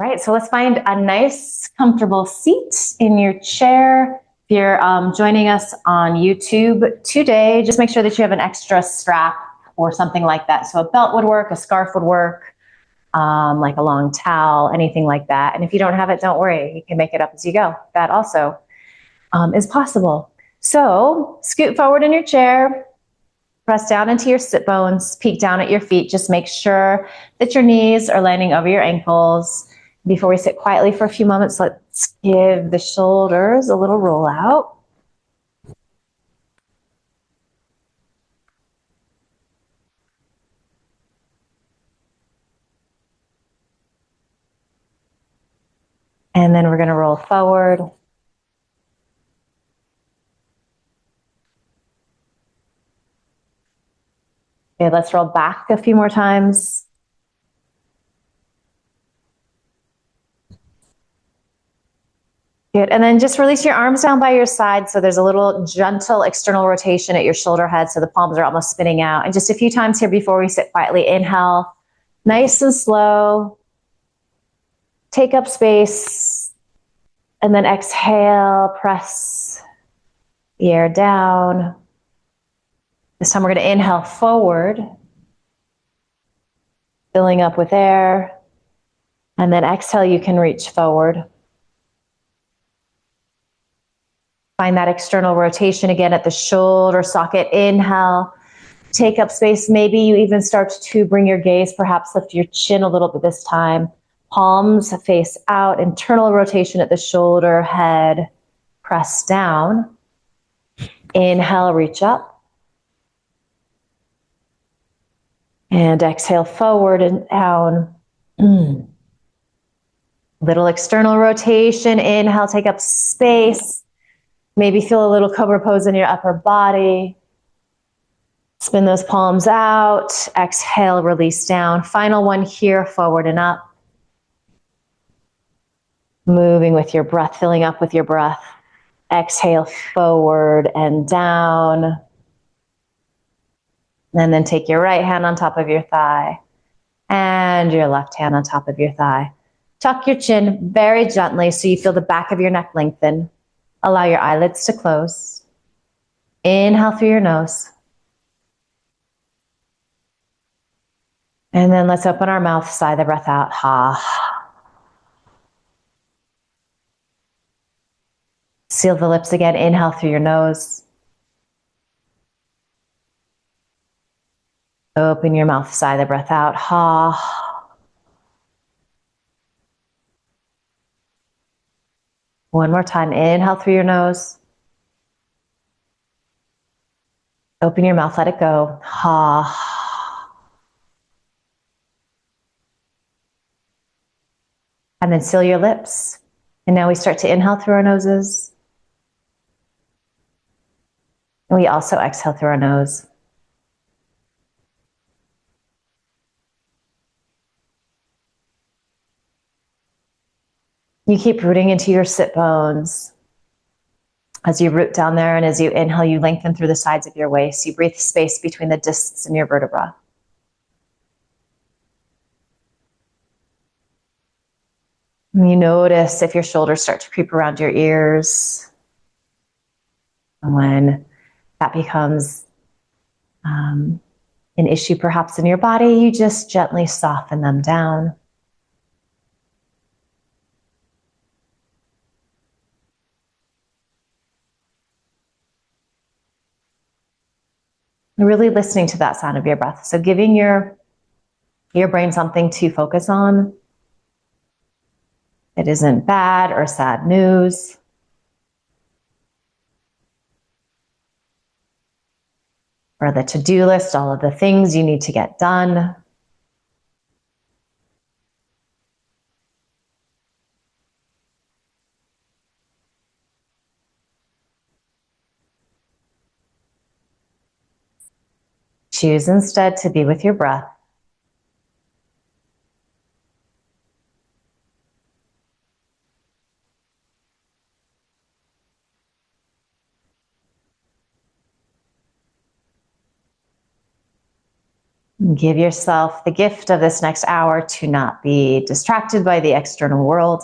Right, so let's find a nice, comfortable seat in your chair. If you're joining us on YouTube today, just make sure that you have an extra strap or something like that. So a belt would work, a scarf would work, like a long towel, anything like that. And if you don't have it, don't worry, you can make it up as you go. That also is possible. So scoot forward in your chair, press down into your sit bones, peek down at your feet. Just make sure that your knees are landing over your ankles. Before we sit quietly for a few moments, let's give the shoulders a little roll out. And then we're going to roll forward. Okay, let's roll back a few more times. Good. And then just release your arms down by your side so there's a little gentle external rotation at your shoulder head so the palms are almost spinning out. And just a few times here before we sit quietly, inhale, nice and slow. Take up space. And then exhale, press the air down. This time we're going to inhale forward, filling up with air. And then exhale, you can reach forward. Find that external rotation again at the shoulder socket. Inhale, take up space. Maybe you even start to bring your gaze, perhaps lift your chin a little bit this time. Palms face out, internal rotation at the shoulder, head, press down. Inhale, reach up. And exhale forward and down. Little external rotation. Inhale, take up space. Maybe feel a little cobra pose in your upper body. Spin those palms out. Exhale, release down. Final one here, forward and up. Moving with your breath, filling up with your breath. Exhale, forward and down. And then take your right hand on top of your thigh and your left hand on top of your thigh. Tuck your chin very gently so you feel the back of your neck lengthen. Allow your eyelids to close. Inhale through your nose. And then let's open our mouth, sigh the breath out. Ha. Seal the lips again. Inhale through your nose. Open your mouth, sigh the breath out. Ha. One more time. Inhale through your nose. Open your mouth, let it go. Ha. And then seal your lips. And now we start to inhale through our noses. And we also exhale through our nose. You keep rooting into your sit bones. As you root down there and as you inhale, you lengthen through the sides of your waist. You breathe space between the discs in your vertebra. And you notice if your shoulders start to creep around your ears. And when that becomes an issue perhaps in your body, you just gently soften them down. Really listening to that sound of your breath. So giving your brain something to focus on. It isn't bad or sad news. Or the to-do list, all of the things you need to get done. Choose instead to be with your breath. Give yourself the gift of this next hour to not be distracted by the external world.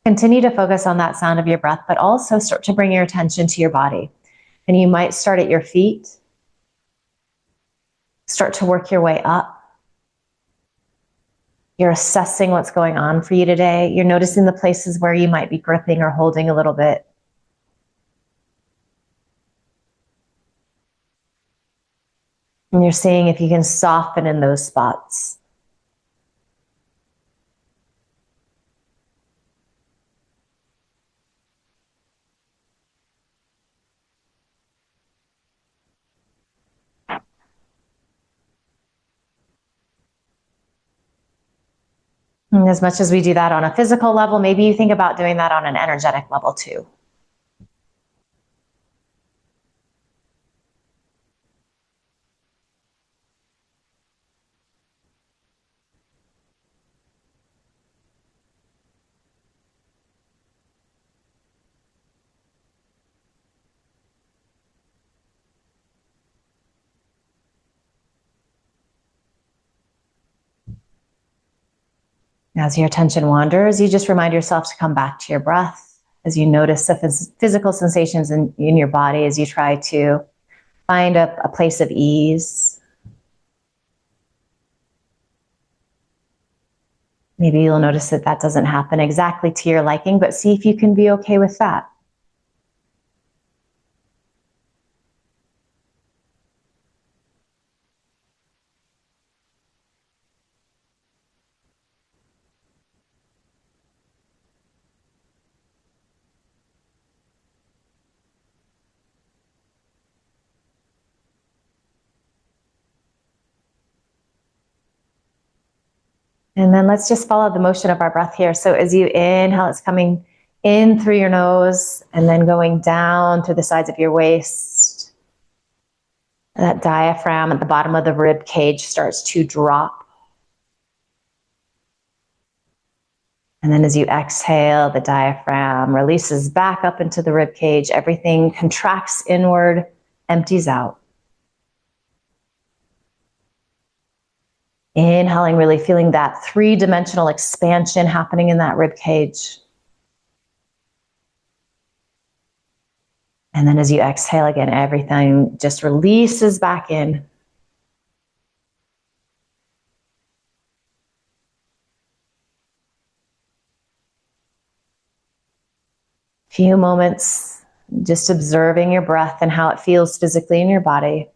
Continue to focus on that sound of your breath, but also start to bring your attention to your body. And you might start at your feet, start to work your way up. You're assessing what's going on for you today. You're noticing the places where you might be gripping or holding a little bit. And you're seeing if you can soften in those spots. And as much as we do that on a physical level, maybe you think about doing that on an energetic level too. As your attention wanders, you just remind yourself to come back to your breath as you notice the physical sensations in your body as you try to find a place of ease. Maybe you'll notice that that doesn't happen exactly to your liking, but see if you can be okay with that. And then let's just follow the motion of our breath here. So as you inhale, it's coming in through your nose and then going down through the sides of your waist. That diaphragm at the bottom of the rib cage starts to drop. And then as you exhale, the diaphragm releases back up into the rib cage. Everything contracts inward, empties out. Inhaling, really feeling that three-dimensional expansion happening in that rib cage. And then as you exhale again, everything just releases back in. Few moments just observing your breath and how it feels physically in your body.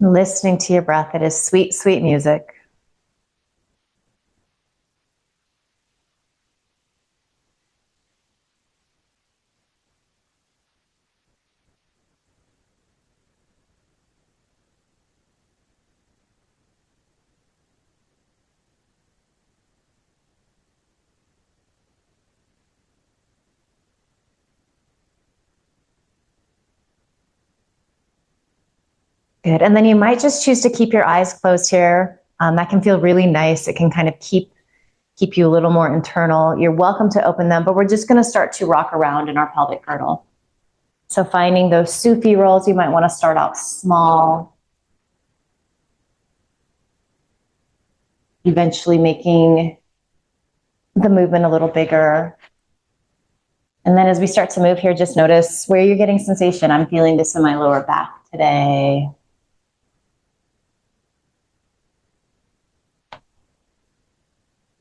Listening to your breath, it is sweet, sweet music. Good. And then you might just choose to keep your eyes closed here. That can feel really nice. It can kind of keep you a little more internal. You're welcome to open them, but we're just going to start to rock around in our pelvic girdle. So finding those Sufi rolls, you might want to start out small, eventually making the movement a little bigger. And then as we start to move here, just notice where you're getting sensation. I'm feeling this in my lower back today.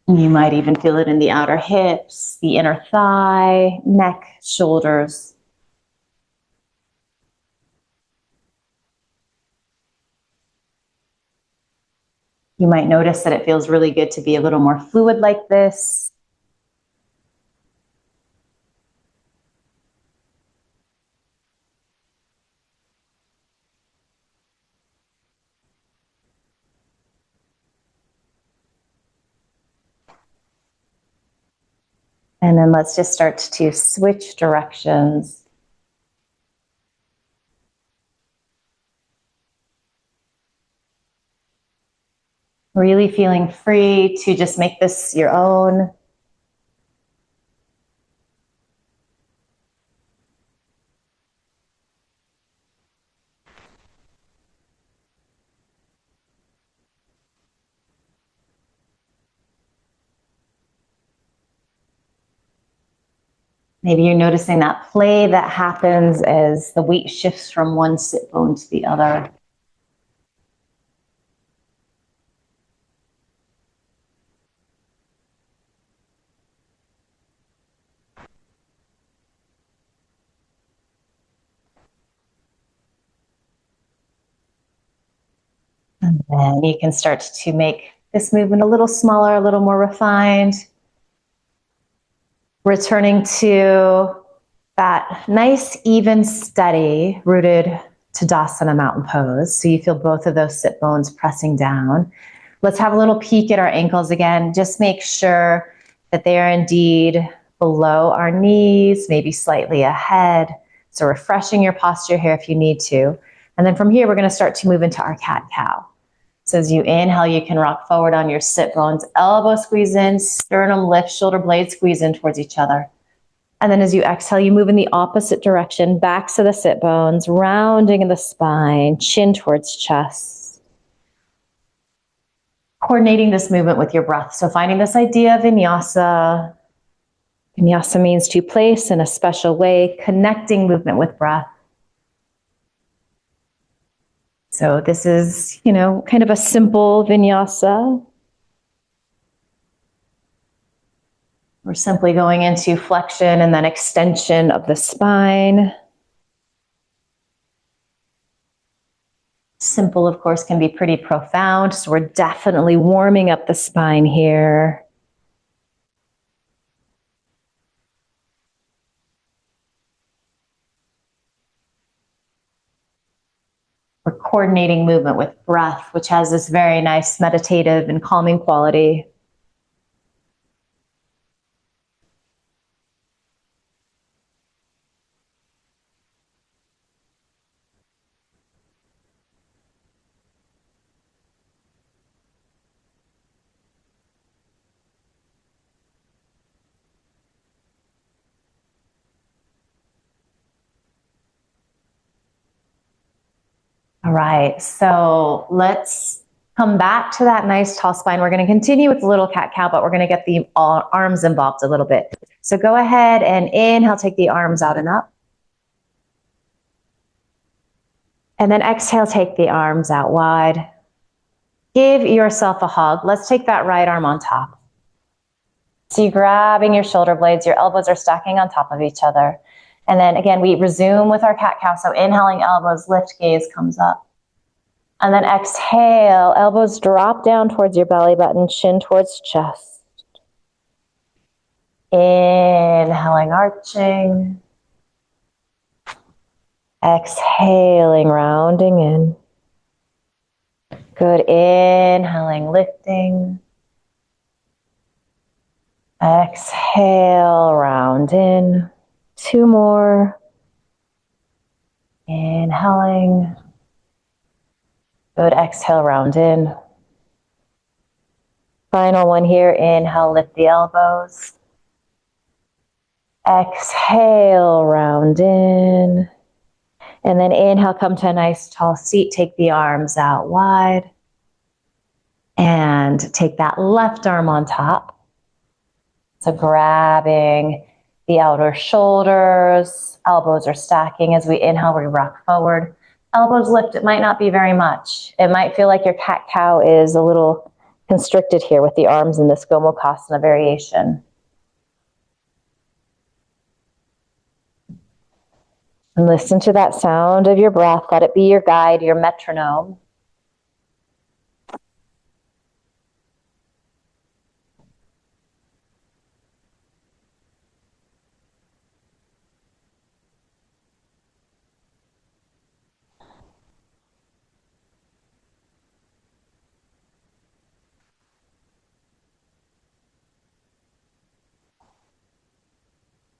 You might even feel it in the outer hips, the inner thigh, neck, shoulders. You might notice that it feels really good to be a little more fluid like this. And then let's just start to switch directions. Really feeling free to just make this your own. Maybe you're noticing that play that happens as the weight shifts from one sit bone to the other. And then you can start to make this movement a little smaller, a little more refined. Returning to that nice, even, steady, rooted Tadasana mountain pose. So you feel both of those sit bones pressing down. Let's have a little peek at our ankles again. Just make sure that they are indeed below our knees, maybe slightly ahead. So refreshing your posture here if you need to. And then from here, we're going to start to move into our cat-cow. So as you inhale, you can rock forward on your sit bones, elbow squeeze in, sternum lift, shoulder blades squeeze in towards each other. And then as you exhale, you move in the opposite direction, backs of the sit bones, rounding in the spine, chin towards chest. Coordinating this movement with your breath. So finding this idea of vinyasa. Vinyasa means to place in a special way, connecting movement with breath. So this is, kind of a simple vinyasa. We're simply going into flexion and then extension of the spine. Simple, of course, can be pretty profound. So we're definitely warming up the spine here. We're coordinating movement with breath, which has this very nice meditative and calming quality. All right, so let's come back to that nice tall spine. We're going to continue with the little cat-cow, but we're going to get the arms involved a little bit. So go ahead and inhale, take the arms out and up. And then exhale, take the arms out wide. Give yourself a hug. Let's take that right arm on top. So you're grabbing your shoulder blades, your elbows are stacking on top of each other. And then again, we resume with our cat-cow. So inhaling, elbows lift, gaze comes up. And then exhale, elbows drop down towards your belly button, chin towards chest. Inhaling, arching. Exhaling, rounding in. Good, inhaling, lifting. Exhale, round in. 2 more. Inhaling. Good, exhale, round in. Final one here, inhale, lift the elbows. Exhale, round in. And then inhale, come to a nice tall seat, take the arms out wide. And take that left arm on top. So grabbing the outer shoulders, elbows are stacking. As we inhale, we rock forward. Elbows lift, it might not be very much. It might feel like your cat-cow is a little constricted here with the arms in this Gomukhasana variation. And listen to that sound of your breath. Let it be your guide, your metronome.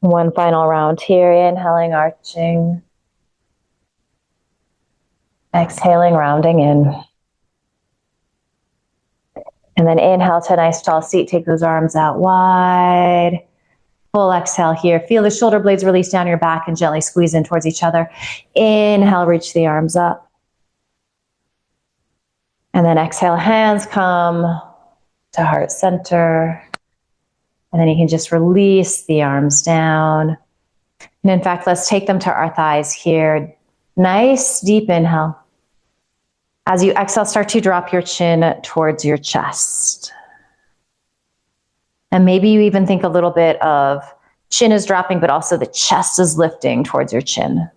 One final round here, inhaling, arching. Exhaling, rounding in. And then inhale to a nice tall seat. Take those arms out wide. Full exhale here. Feel the shoulder blades release down your back and gently squeeze in towards each other. Inhale, reach the arms up. And then exhale, hands come to heart center. And then you can just release the arms down. And in fact, let's take them to our thighs here. Nice deep inhale. As you exhale, start to drop your chin towards your chest. And maybe you even think a little bit of chin is dropping, but also the chest is lifting towards your chin.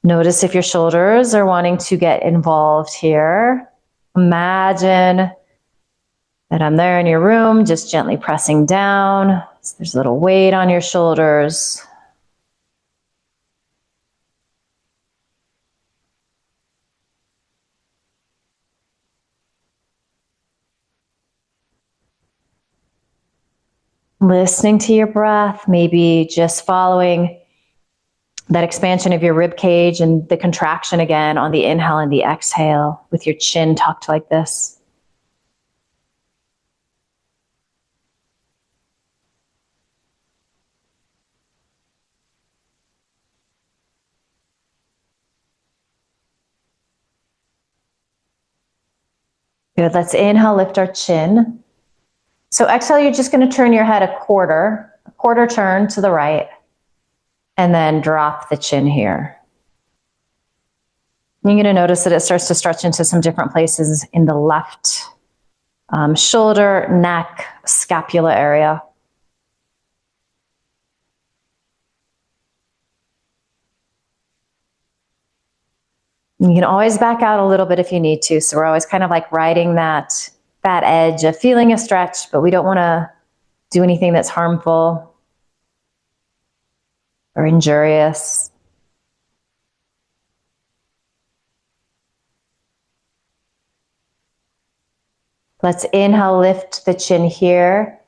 Notice if your shoulders are wanting to get involved here. Imagine that I'm there in your room, just gently pressing down. So there's a little weight on your shoulders. Listening to your breath, maybe just following that expansion of your rib cage and the contraction again on the inhale and the exhale with your chin tucked like this. Good, let's inhale, lift our chin. So exhale, you're just going to turn your head a quarter turn to the right, and then drop the chin here. You're going to notice that it starts to stretch into some different places in the left shoulder, neck, scapula area. You can always back out a little bit if you need to. So we're always kind of like riding that edge of feeling a stretch, but we don't want to do anything that's harmful or injurious. Let's inhale, lift the chin here,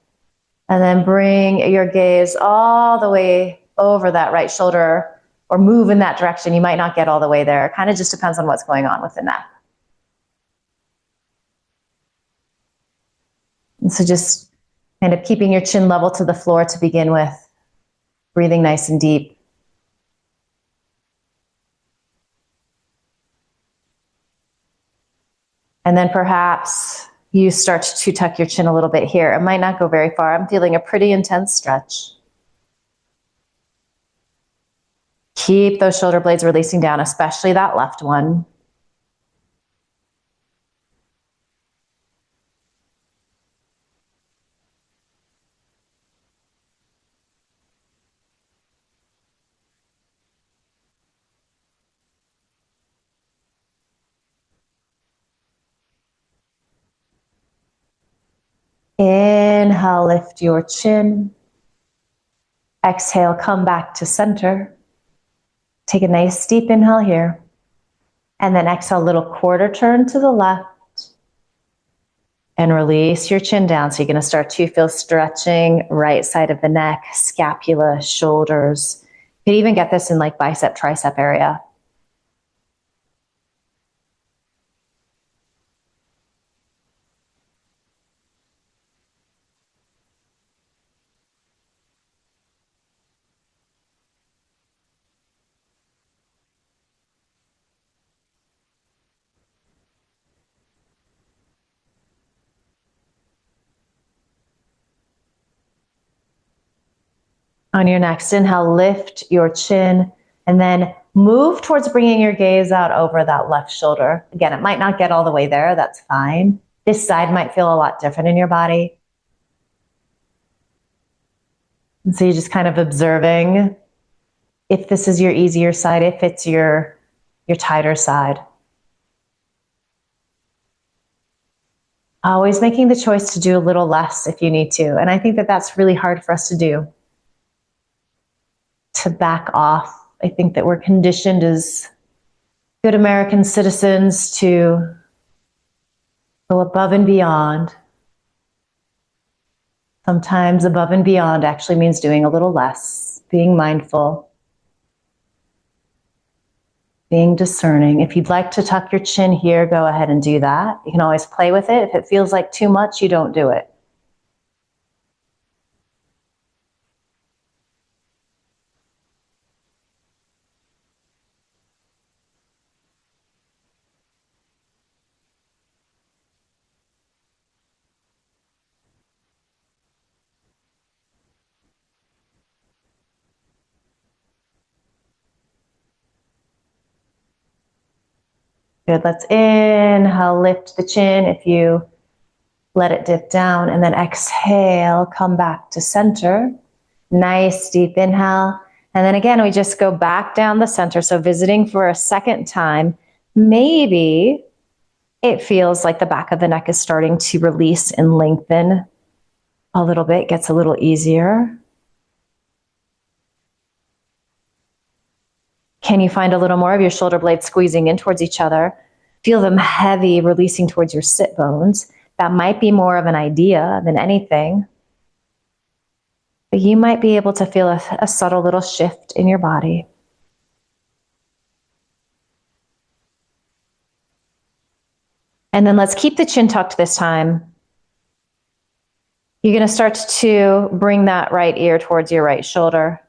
and then bring your gaze all the way over that right shoulder, or move in that direction. You might not get all the way there. It kind of just depends on what's going on with the neck. And so just kind of keeping your chin level to the floor to begin with, breathing nice and deep. And then perhaps you start to tuck your chin a little bit here. It might not go very far. I'm feeling a pretty intense stretch. Keep those shoulder blades releasing down, especially that left one. Inhale, lift your chin. Exhale, come back to center. Take a nice deep inhale here. And then exhale, little quarter turn to the left. And release your chin down. So you're going to start to feel stretching right side of the neck, scapula, shoulders. You can even get this in like bicep, tricep area. On your next inhale, lift your chin and then move towards bringing your gaze out over that left shoulder. Again, it might not get all the way there, that's fine. This side might feel a lot different in your body. And so you're just kind of observing if this is your easier side, if it's your tighter side. Always making the choice to do a little less if you need to. And I think that that's really hard for us to do, to back off. I think that we're conditioned as good American citizens to go above and beyond. Sometimes above and beyond actually means doing a little less, being mindful, being discerning. If you'd like to tuck your chin here, go ahead and do that. You can always play with it. If it feels like too much, you don't do it. Good, let's inhale, lift the chin if you let it dip down, and then exhale, come back to center. Nice deep inhale. And then again, we just go back down the center. So visiting for a second time, maybe it feels like the back of the neck is starting to release and lengthen a little bit, gets a little easier. Can you find a little more of your shoulder blades squeezing in towards each other? Feel them heavy, releasing towards your sit bones. That might be more of an idea than anything. But you might be able to feel a subtle little shift in your body. And then let's keep the chin tucked this time. You're going to start to bring that right ear towards your right shoulder,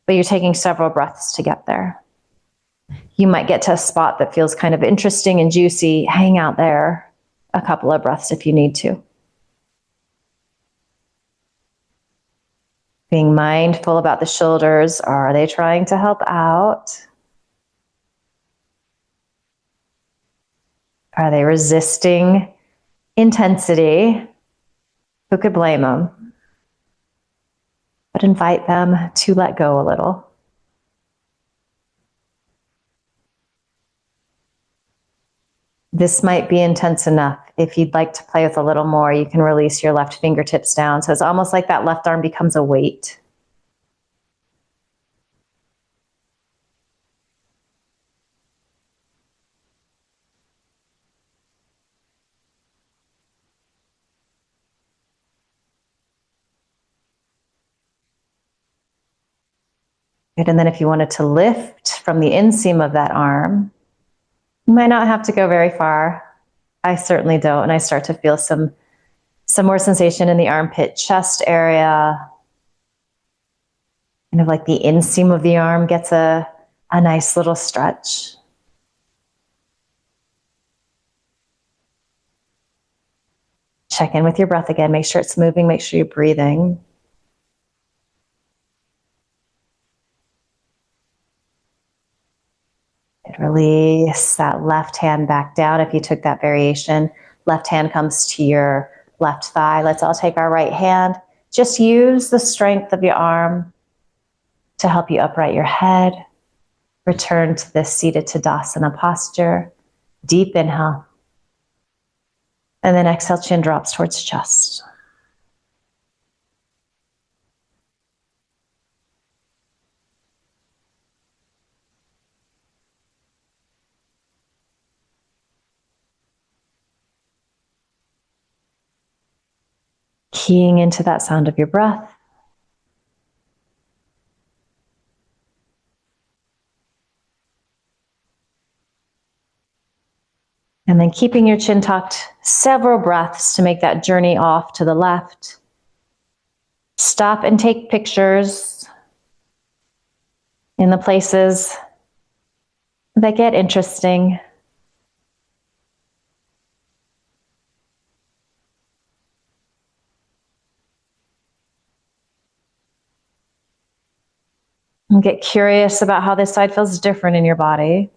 but you're taking several breaths to get there. You might get to a spot that feels kind of interesting and juicy. Hang out there a couple of breaths if you need to. Being mindful about the shoulders. Are they trying to help out? Are they resisting intensity? Who could blame them? But invite them to let go a little. This might be intense enough. If you'd like to play with a little more, you can release your left fingertips down. So it's almost like that left arm becomes a weight. Good. And then if you wanted to lift from the inseam of that arm, you might not have to go very far. I certainly don't. And I start to feel some more sensation in the armpit, chest area. Kind of like the inseam of the arm gets a nice little stretch. Check in with your breath again. Make sure it's moving. Make sure you're breathing. Release that left hand back down. If you took that variation, left hand comes to your left thigh. Let's all take our right hand. Just use the strength of your arm to help you upright your head. Return to this seated Tadasana posture. Deep inhale. And then exhale, chin drops towards chest. Keying into that sound of your breath. And then keeping your chin tucked, several breaths to make that journey off to the left. Stop and take pictures in the places that get interesting. And get curious about how this side feels different in your body.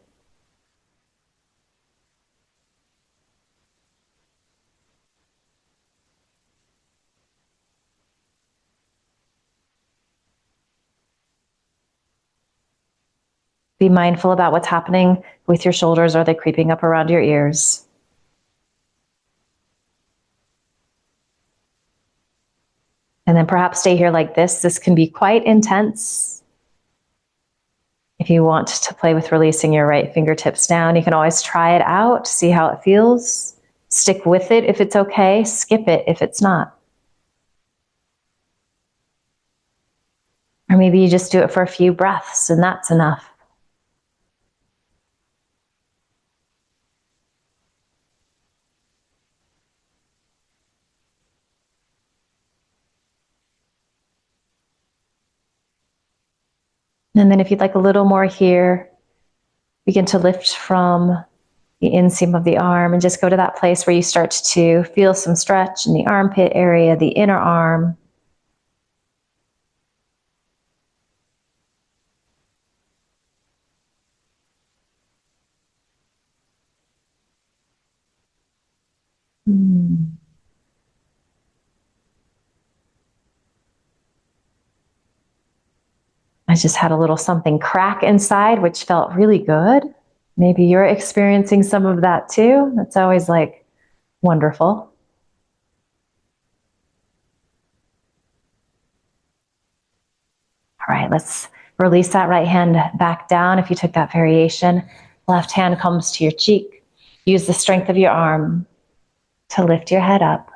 Be mindful about what's happening with your shoulders. Are they creeping up around your ears? And then perhaps stay here like this. This can be quite intense. If you want to play with releasing your right fingertips down, you can always try it out, see how it feels. Stick with it if it's okay. Skip it if it's not. Or maybe you just do it for a few breaths and that's enough. And then if you'd like a little more here, begin to lift from the inseam of the arm and just go to that place where you start to feel some stretch in the armpit area, the inner arm. I just had a little something crack inside, which felt really good. Maybe you're experiencing some of that too. That's always like wonderful. All right, let's release that right hand back down. If you took that variation, left hand comes to your cheek. Use the strength of your arm to lift your head up.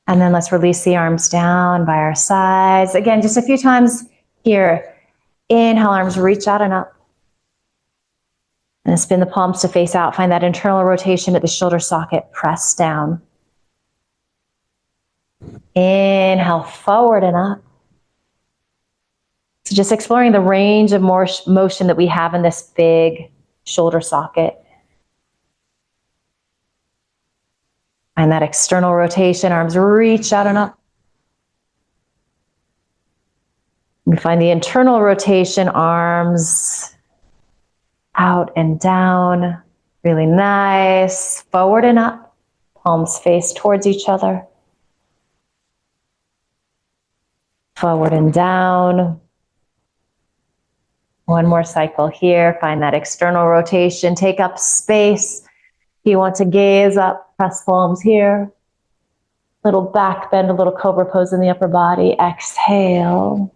And then let's release the arms down by our sides. Again, just a few times here. Inhale, arms reach out and up. And spin the palms to face out. Find that internal rotation at the shoulder socket. Press down. Inhale, forward and up. So just exploring the range of more motion that we have in this big shoulder socket. Find that external rotation. Arms reach out and up. We find the internal rotation, arms out and down. Really nice. Forward and up. Palms face towards each other. Forward and down. One more cycle here. Find that external rotation. Take up space. If you want to gaze up, press palms here. Little back bend, a little cobra pose in the upper body. Exhale.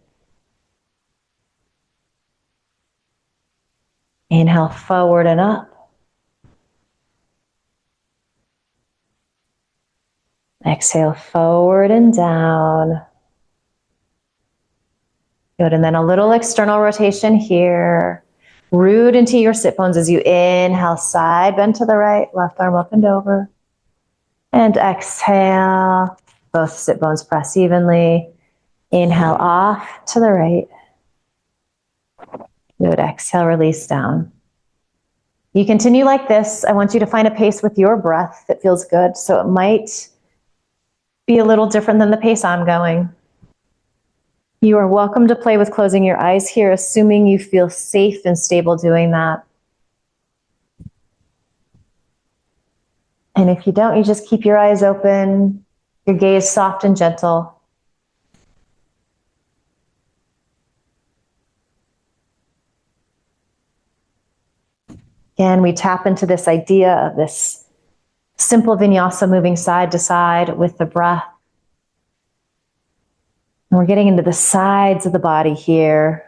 Inhale, forward and up. Exhale, forward and down. Good, and then a little external rotation here. Root into your sit bones as you inhale, side bend to the right, left arm up and over. And exhale, both sit bones press evenly. Inhale, off to the right. Good, exhale, release down. You continue like this. I want you to find a pace with your breath that feels good. So it might be a little different than the pace I'm going. You are welcome to play with closing your eyes here, assuming you feel safe and stable doing that. And if you don't, you just keep your eyes open, your gaze soft and gentle. Again, we tap into this idea of this simple vinyasa moving side to side with the breath. And we're getting into the sides of the body here.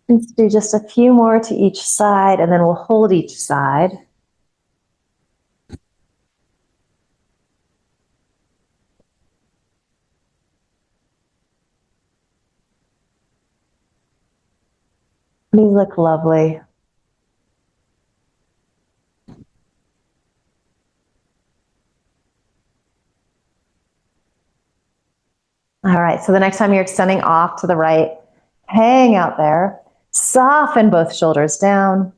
Let's do just a few more to each side, and then we'll hold each side. These look lovely. All right, so the next time you're extending off to the right, hang out there. Soften both shoulders down.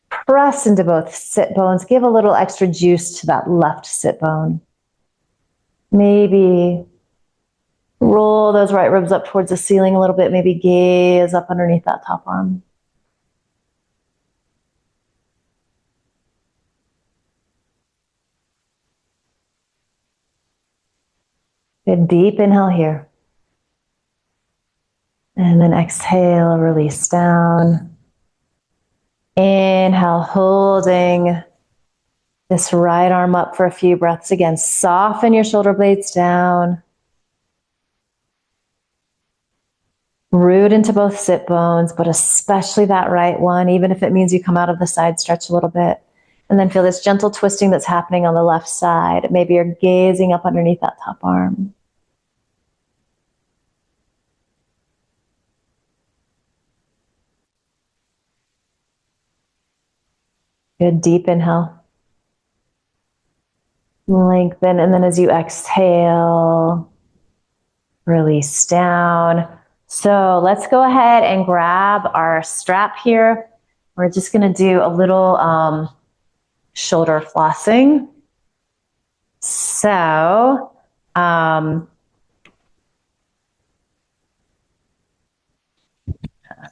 Press into both sit bones. Give a little extra juice to that left sit bone. Maybe Roll those right ribs up towards the ceiling a little bit, maybe gaze up underneath that top arm. Good deep inhale here. And then exhale, release down. Inhale, holding this right arm up for a few breaths again. Soften your shoulder blades down. Root into both sit bones, but especially that right one, even if it means you come out of the side stretch a little bit. And then feel this gentle twisting that's happening on the left side. Maybe you're gazing up underneath that top arm. Good deep inhale. Lengthen, and then as you exhale, release down. So let's go ahead and grab our strap here. We're just going to do a little shoulder flossing. So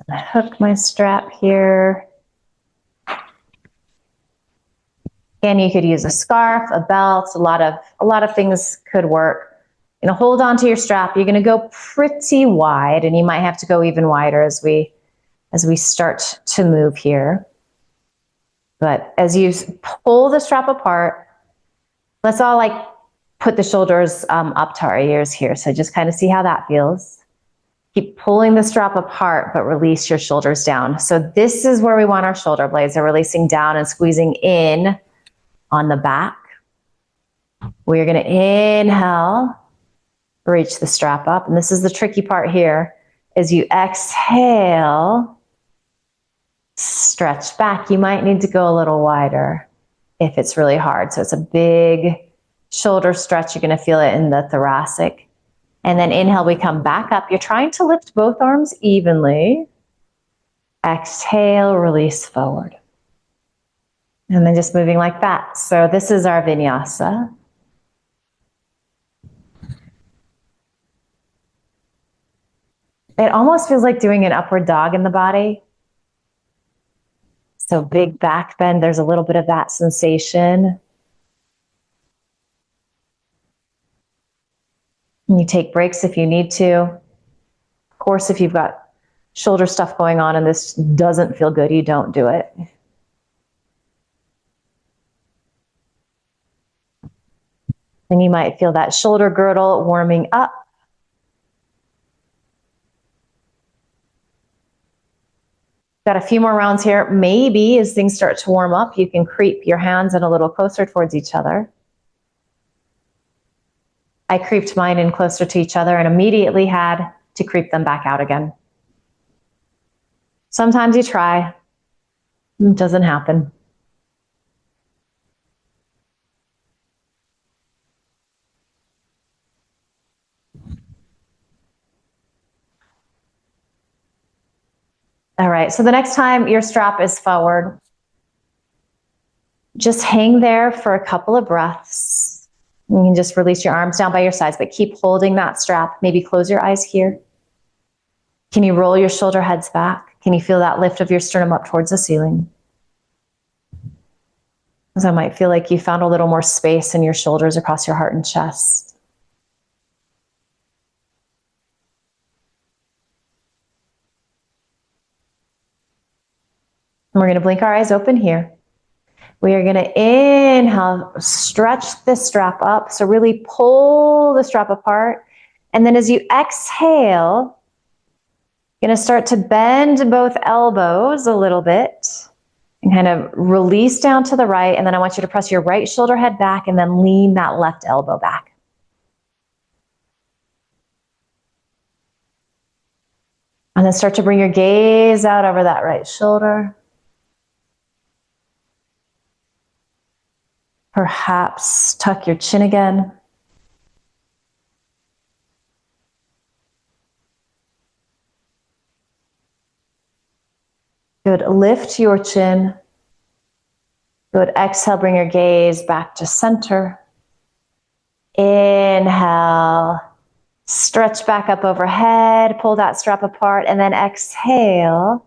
hook my strap here. And you could use a scarf, a belt, a lot of things could work. You know, hold on to your strap. You're going to go pretty wide, and you might have to go even wider as we start to move here. But as you pull the strap apart, let's all like put the shoulders up to our ears here. So just kind of see how that feels. Keep pulling the strap apart, but release your shoulders down. So this is where we want our shoulder blades. They're releasing down and squeezing in on the back. We're going to inhale, reach the strap up. And this is the tricky part here. As you exhale, stretch back. You might need to go a little wider if it's really hard. So it's a big shoulder stretch. You're going to feel it in the thoracic. And then inhale, we come back up. You're trying to lift both arms evenly. Exhale, release forward. And then just moving like that. So this is our vinyasa. It almost feels like doing an upward dog in the body. So big back bend, there's a little bit of that sensation. And you take breaks if you need to. Of course, if you've got shoulder stuff going on and this doesn't feel good, you don't do it. And you might feel that shoulder girdle warming up. Got a few more rounds here. Maybe as things start to warm up, you can creep your hands in a little closer towards each other. I creeped mine in closer to each other and immediately had to creep them back out again. Sometimes you try, it doesn't happen. All right, so the next time your strap is forward, just hang there for a couple of breaths. You can just release your arms down by your sides, but keep holding that strap. Maybe close your eyes here. Can you roll your shoulder heads back? Can you feel that lift of your sternum up towards the ceiling? So it might feel like you found a little more space in your shoulders across your heart and chest. And we're going to blink our eyes open here. We are going to inhale, stretch this strap up. So really pull the strap apart. And then as you exhale, you're going to start to bend both elbows a little bit and kind of release down to the right. And then I want you to press your right shoulder head back and then lean that left elbow back. And then start to bring your gaze out over that right shoulder. Perhaps tuck your chin again. Good. Lift your chin. Good. Exhale, bring your gaze back to center. Inhale, Stretch back up overhead, pull that strap apart, and then exhale.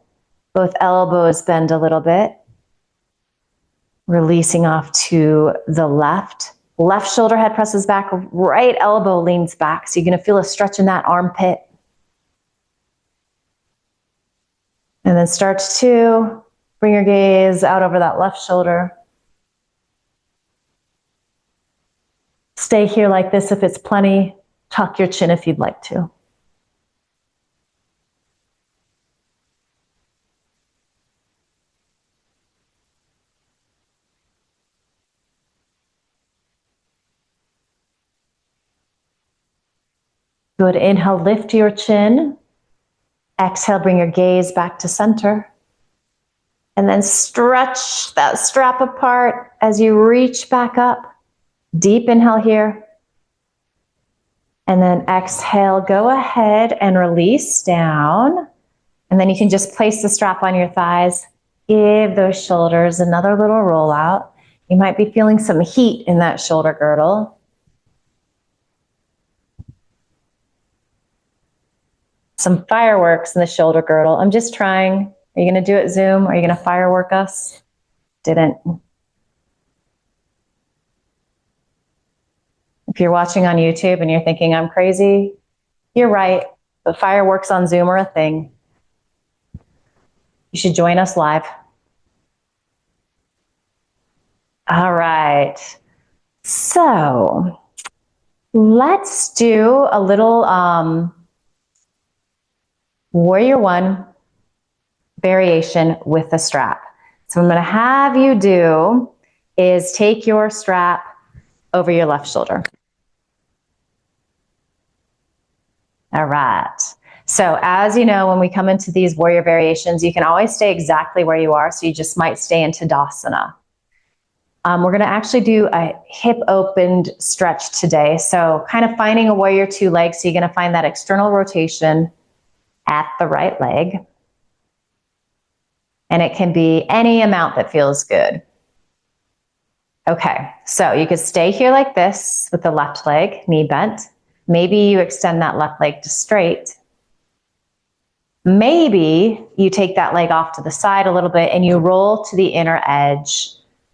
Both elbows bend a little bit. Releasing off to the left. Left shoulder head presses back, right elbow leans back. So you're going to feel a stretch in that armpit. And then start to bring your gaze out over that left shoulder. Stay here like this if it's plenty. Tuck your chin if you'd like to. Good. Inhale, lift your chin. Exhale, bring your gaze back to center. And then stretch that strap apart as you reach back up. Deep inhale here. And then exhale, go ahead and release down. And then you can just place the strap on your thighs. Give those shoulders another little roll out. You might be feeling some heat in that shoulder girdle. Some fireworks in the shoulder girdle. I'm just trying. Are you going to do it Zoom? Are you going to firework us? Didn't. If you're watching on YouTube and you're thinking I'm crazy, you're right. But fireworks on Zoom are a thing. You should join us live. All right. So let's do a little Warrior One variation with the strap. So what I'm going to have you do is take your strap over your left shoulder. All right. So as you know, when we come into these warrior variations, you can always stay exactly where you are. So you just might stay in Tadasana. We're going to actually do a hip opened stretch today. So kind of finding a warrior two leg. So you're going to find that external rotation at the right leg. And it can be any amount that feels good. Okay, so you could stay here like this with the left leg, knee bent. Maybe you extend that left leg to straight. Maybe you take that leg off to the side a little bit and you roll to the inner edge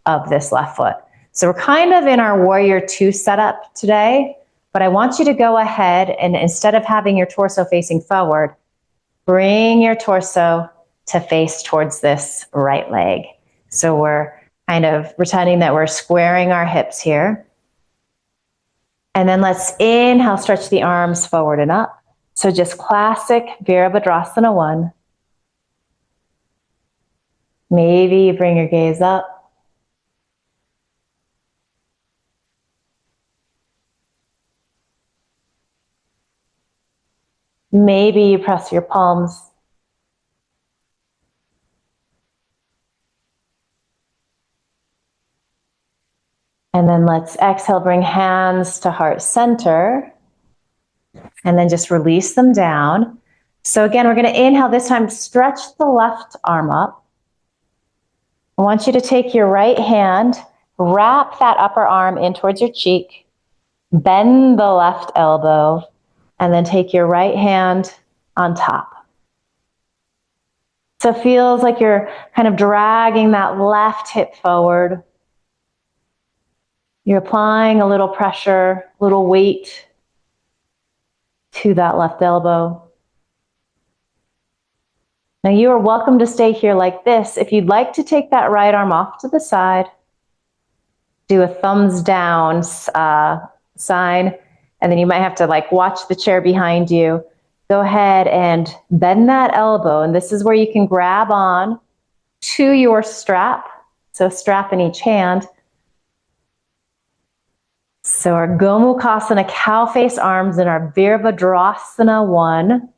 of this left foot. So we're kind of in our warrior two setup today, but I want you to go ahead and instead of having your torso facing forward, bring your torso to face towards this right leg. So we're kind of pretending that we're squaring our hips here. And then let's inhale, stretch the arms forward and up. So just classic Virabhadrasana 1. Maybe you bring your gaze up. Maybe you press your palms. And then let's exhale, bring hands to heart center. And then just release them down. So again, we're going to inhale this time, stretch the left arm up. I want you to take your right hand, wrap that upper arm in towards your cheek, bend the left elbow, and then take your right hand on top. So it feels like you're kind of dragging that left hip forward. You're applying a little pressure, a little weight to that left elbow. Now you are welcome to stay here like this. If you'd like to take that right arm off to the side, do a thumbs down sign, and then you might have to like watch the chair behind you. Go ahead and bend that elbow, and this is where you can grab on to your strap. So strap in each hand. So our Gomukhasana, cow face arms in our Virabhadrasana 1.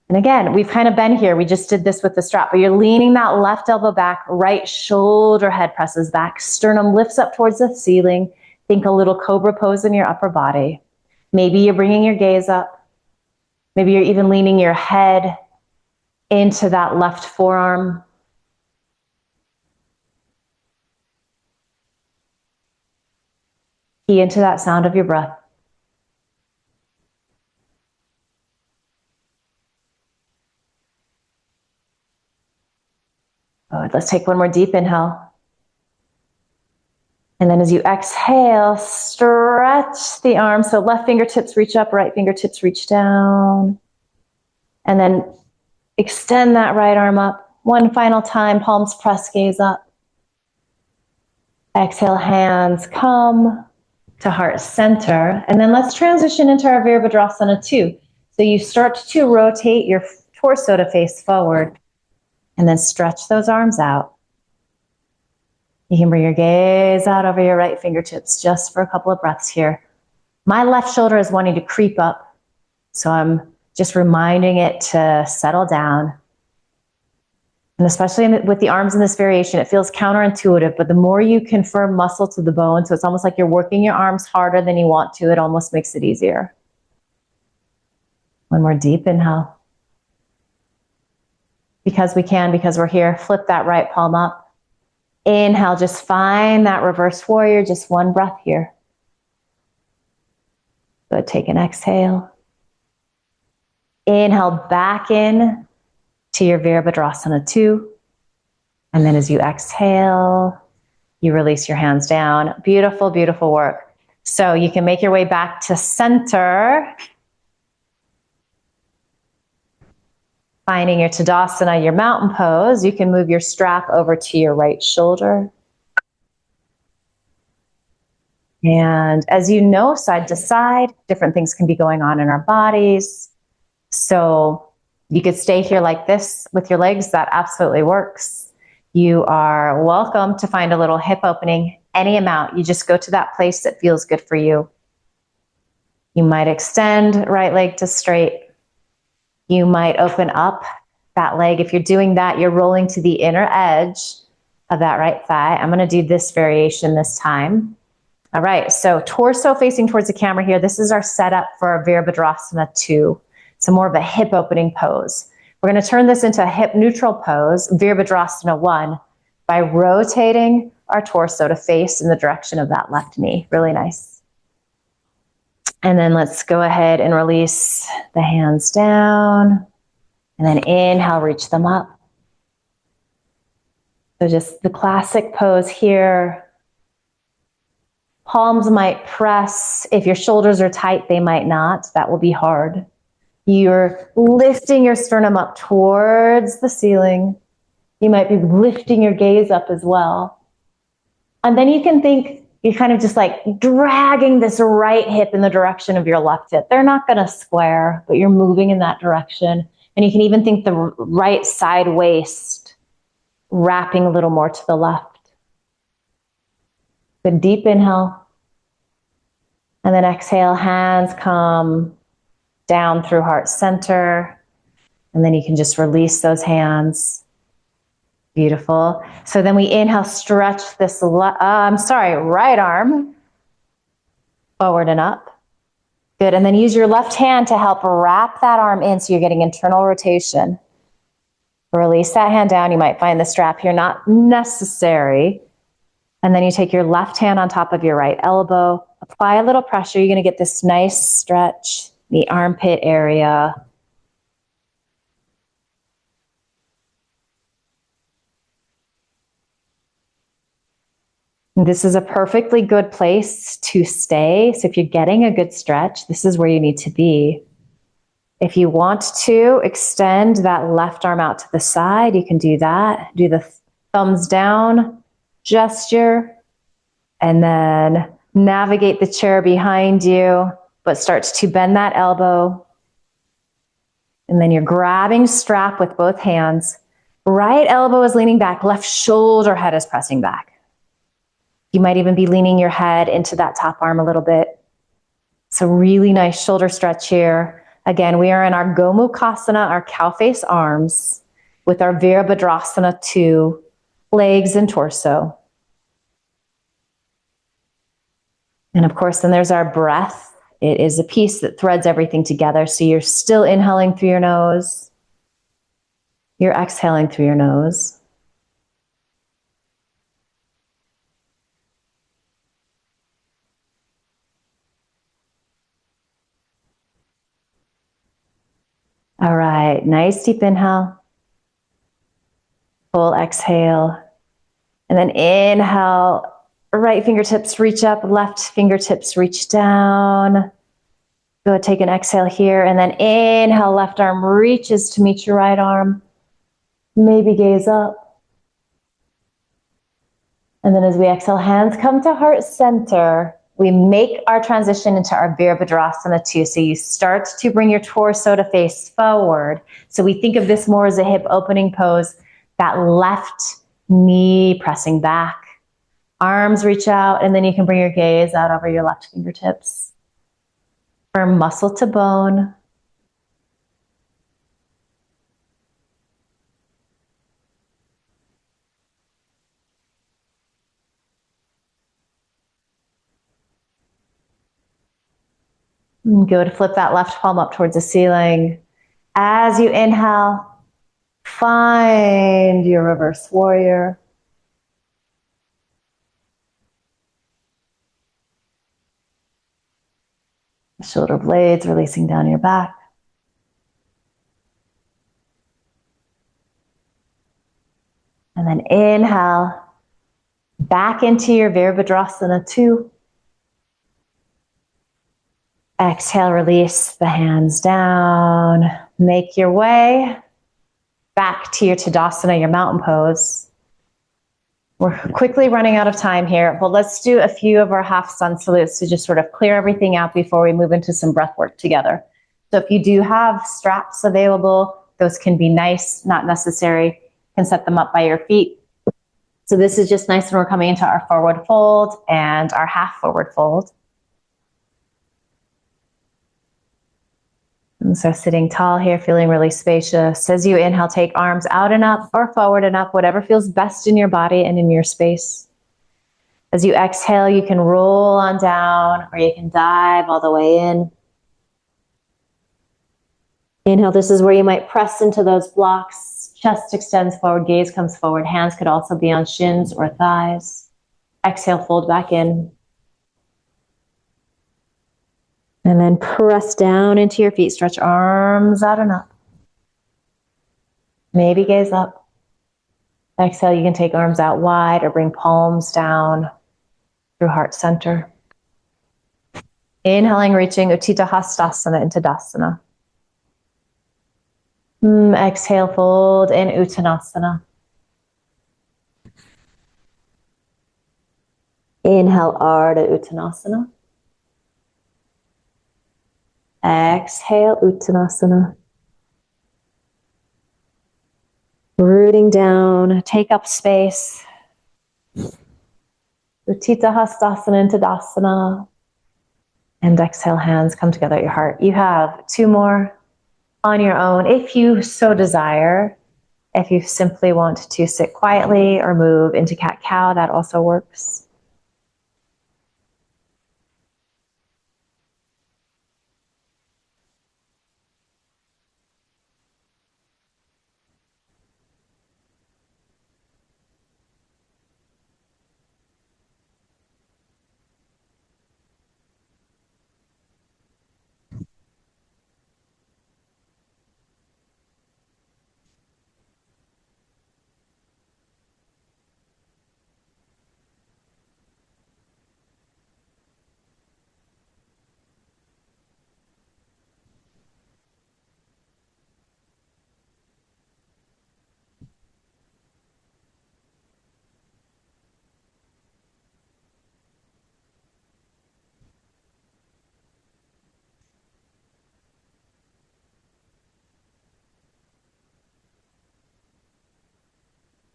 And again, we've kind of been here. We just did this with the strap, but you're leaning that left elbow back, right shoulder head presses back, sternum lifts up towards the ceiling. Think a little cobra pose in your upper body. Maybe you're bringing your gaze up. Maybe you're even leaning your head into that left forearm. Key into that sound of your breath. Good. Let's take one more deep inhale. And then as you exhale, stretch the arms. So left fingertips reach up, right fingertips reach down. And then extend that right arm up. One final time, palms press, gaze up. Exhale, hands come to heart center. And then let's transition into our Virabhadrasana 2. So you start to rotate your torso to face forward and then stretch those arms out. You can bring your gaze out over your right fingertips just for a couple of breaths here. My left shoulder is wanting to creep up, so I'm just reminding it to settle down. And especially with the arms in this variation, it feels counterintuitive, but the more you confirm muscle to the bone, so it's almost like you're working your arms harder than you want to, it almost makes it easier. One more deep inhale. Because we can, because we're here, flip that right palm up. Inhale, just find that reverse warrior, just one breath here. Good, take an exhale. Inhale back in to your Virabhadrasana 2. And then as you exhale, you release your hands down. Beautiful, beautiful work. So you can make your way back to center. Finding your Tadasana, your mountain pose, you can move your strap over to your right shoulder. And as you know, side to side, different things can be going on in our bodies. So you could stay here like this with your legs, that absolutely works. You are welcome to find a little hip opening, any amount. You just go to that place that feels good for you. You might extend right leg to straight. You might open up that leg. If you're doing that, you're rolling to the inner edge of that right thigh. I'm going to do this variation this time. All right, so torso facing towards the camera here. This is our setup for our Virabhadrasana 2. So more of a hip opening pose. We're going to turn this into a hip neutral pose, Virabhadrasana 1, by rotating our torso to face in the direction of that left knee. Really nice. And then let's go ahead and release the hands down. And then inhale, reach them up. So just the classic pose here. Palms might press. If your shoulders are tight, they might not. That will be hard. You're lifting your sternum up towards the ceiling. You might be lifting your gaze up as well. And then you can think you're kind of just like dragging this right hip in the direction of your left hip. They're not going to square, but you're moving in that direction. And you can even think the right side waist wrapping a little more to the left. Good deep inhale. And then exhale, hands come down through heart center. And then you can just release those hands. Beautiful. So then we inhale, stretch this, right arm forward and up. Good. And then use your left hand to help wrap that arm in so you're getting internal rotation. Release that hand down. You might find the strap here not necessary. And then you take your left hand on top of your right elbow. Apply a little pressure. You're going to get this nice stretch in the armpit area. This is a perfectly good place to stay. So if you're getting a good stretch, this is where you need to be. If you want to extend that left arm out to the side, you can do that. Do the thumbs down gesture, and then navigate the chair behind you, but start to bend that elbow. And then you're grabbing strap with both hands. Right elbow is leaning back, left shoulder head is pressing back. You might even be leaning your head into that top arm a little bit. It's a really nice shoulder stretch here. Again, we are in our Gomukhasana, our cow face arms, with our Virabhadrasana 2, legs and torso. And of course, then there's our breath. It is a piece that threads everything together. So you're still inhaling through your nose. You're exhaling through your nose. All right, nice deep inhale. Full exhale. And then inhale, right fingertips reach up, left fingertips reach down. Go take an exhale here, and then inhale, left arm reaches to meet your right arm. Maybe gaze up. And then as we exhale, hands come to heart center. We make our transition into our Virabhadrasana 2. So you start to bring your torso to face forward. So we think of this more as a hip opening pose. That left knee pressing back. Arms reach out, and then you can bring your gaze out over your left fingertips. From muscle to bone. And go to flip that left palm up towards the ceiling. As you inhale, find your reverse warrior. Shoulder blades releasing down your back. And then inhale, back into your Virabhadrasana 2. Exhale, release the hands down. Make your way back to your Tadasana, your mountain pose. We're quickly running out of time here, but let's do a few of our half sun salutes to just sort of clear everything out before we move into some breath work together. So if you do have straps available, those can be nice, not necessary. You can set them up by your feet. So this is just nice when we're coming into our forward fold and our half forward fold. And so sitting tall here, feeling really spacious. As you inhale, take arms out and up or forward and up, whatever feels best in your body and in your space. As you exhale, you can roll on down or you can dive all the way in. Inhale, this is where you might press into those blocks. Chest extends forward, gaze comes forward. Hands could also be on shins or thighs. Exhale, fold back in. And then press down into your feet, stretch arms out and up. Maybe gaze up. Exhale, you can take arms out wide or bring palms down through heart center. Inhaling, reaching Utthita Hastasana into Dasana. Exhale, fold in Uttanasana. Inhale, Ardha Uttanasana. Exhale, Uttanasana. Rooting down, take up space. Utthita Hastasana into Dasana. And exhale, hands come together at your heart. You have 2 more on your own, if you so desire. If you simply want to sit quietly or move into cat-cow, that also works.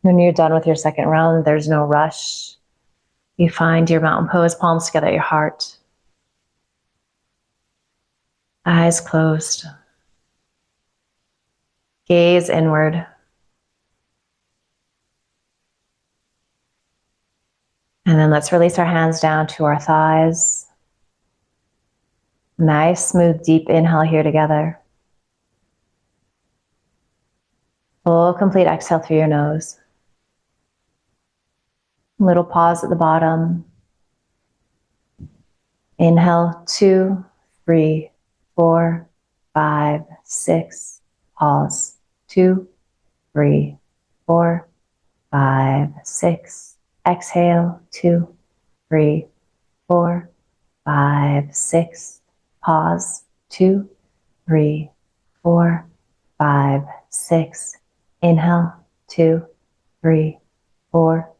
When you're done with your second round, there's no rush. You find your mountain pose, palms together at your heart. Eyes closed. Gaze inward. And then let's release our hands down to our thighs. Nice, smooth, deep inhale here together. Full, complete exhale through your nose. Little pause at the bottom. Inhale, 2, 3, 4, 5, 6. Pause. 2, 3, 4, 5, 6. Exhale, 2, 3, 4, 5, 6. Pause, 2, 3, 4, 5, 6. Inhale, 2, 3, 4,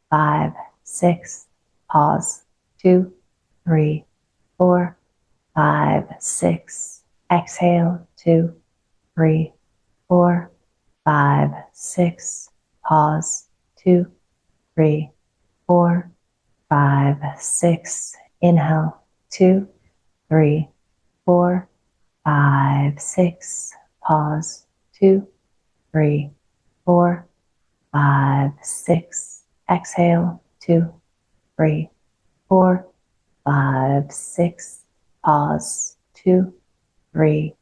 5, 6. Pause, 2, 3, 4, 5, 6. Exhale, 2, 3, 4, 5, 6. Pause, 2, 3, 4, 5, 6. Inhale, 2, 3, 4, 5, 6. Pause, 2, 3, 4, 5, 6. Exhale, 2, 3, 4, 5, 6. Pause, 2, 3,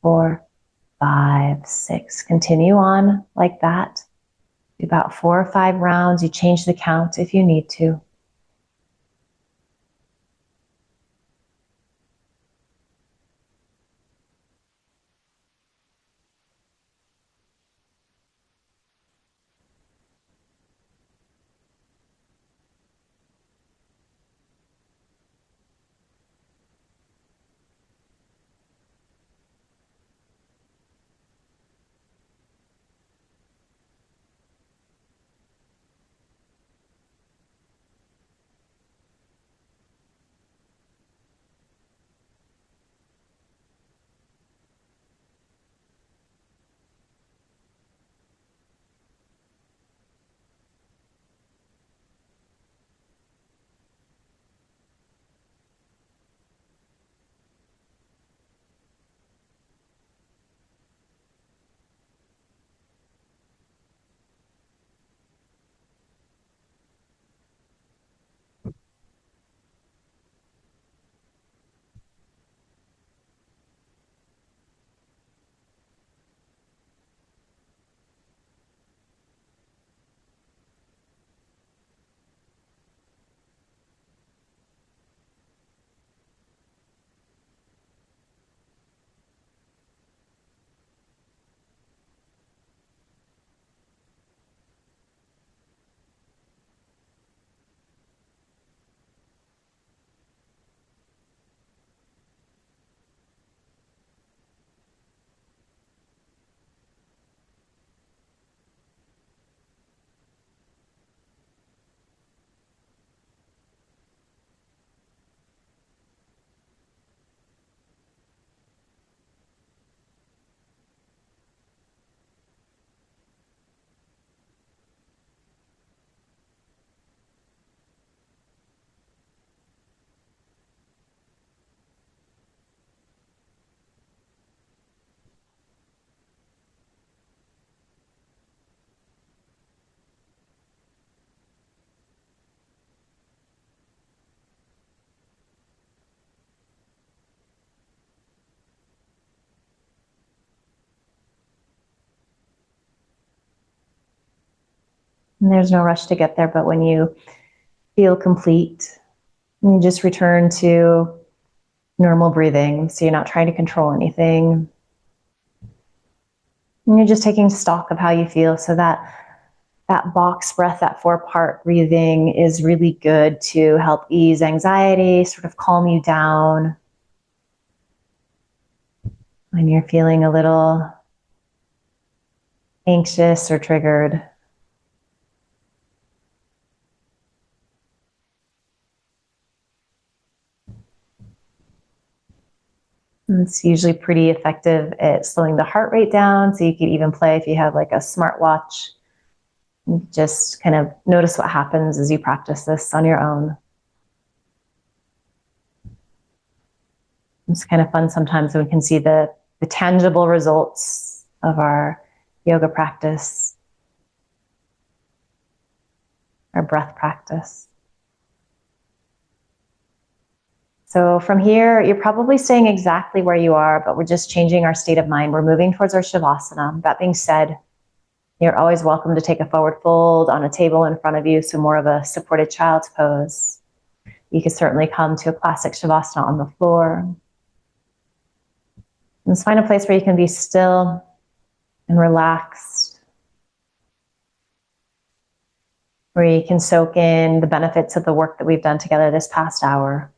4, 5, 6. Continue on like that. Do about 4 or 5 rounds. You change the count if you need to. And there's no rush to get there, but when you feel complete, you just return to normal breathing. So you're not trying to control anything. And you're just taking stock of how you feel. So that box breath, that 4-part breathing is really good to help ease anxiety, sort of calm you down when you're feeling a little anxious or triggered. And it's usually pretty effective at slowing the heart rate down. So you could even play if you have like a smartwatch. Just kind of notice what happens as you practice this on your own. It's kind of fun sometimes when we can see the tangible results of our yoga practice, our breath practice. So from here, you're probably staying exactly where you are, but we're just changing our state of mind. We're moving towards our Shavasana. That being said, you're always welcome to take a forward fold on a table in front of you, so more of a supported child's pose. You could certainly come to a classic Shavasana on the floor. And just find a place where you can be still and relaxed. where you can soak in the benefits of the work that we've done together this past hour.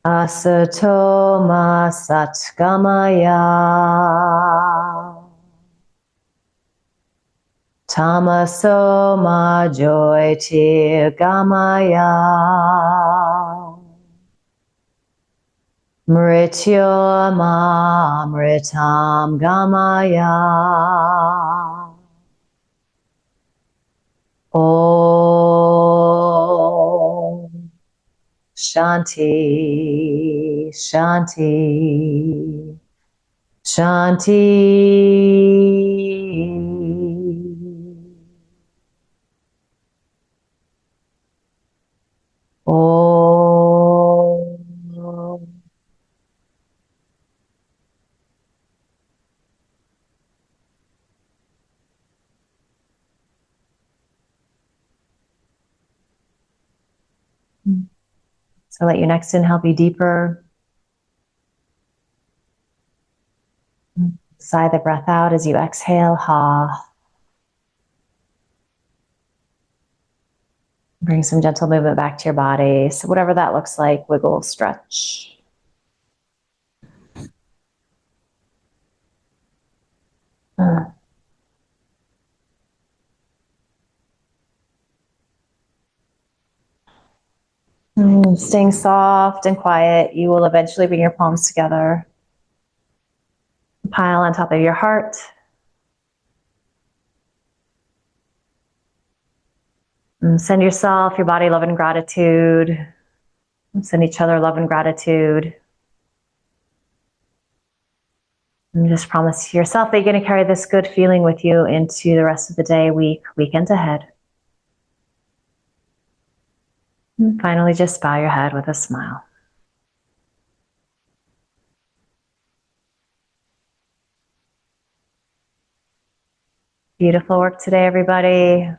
Asato ma satgamaya, tamaso ma jyotirgamaya, mrityo mritam gamaya. Om Shanti, Shanti, Shanti. Om. So let your next inhale be deeper. Sigh the breath out as you exhale, ha. Bring some gentle movement back to your body. So whatever that looks like, wiggle, stretch. Staying soft and quiet, you will eventually bring your palms together. Pile on top of your heart. And send yourself, your body, love and gratitude. And send each other love and gratitude. And just promise yourself that you're going to carry this good feeling with you into the rest of the day, week, weekend ahead. And finally, just bow your head with a smile. Beautiful work today, everybody.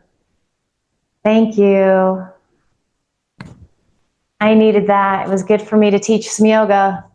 Thank you. I needed that. It was good for me to teach some yoga.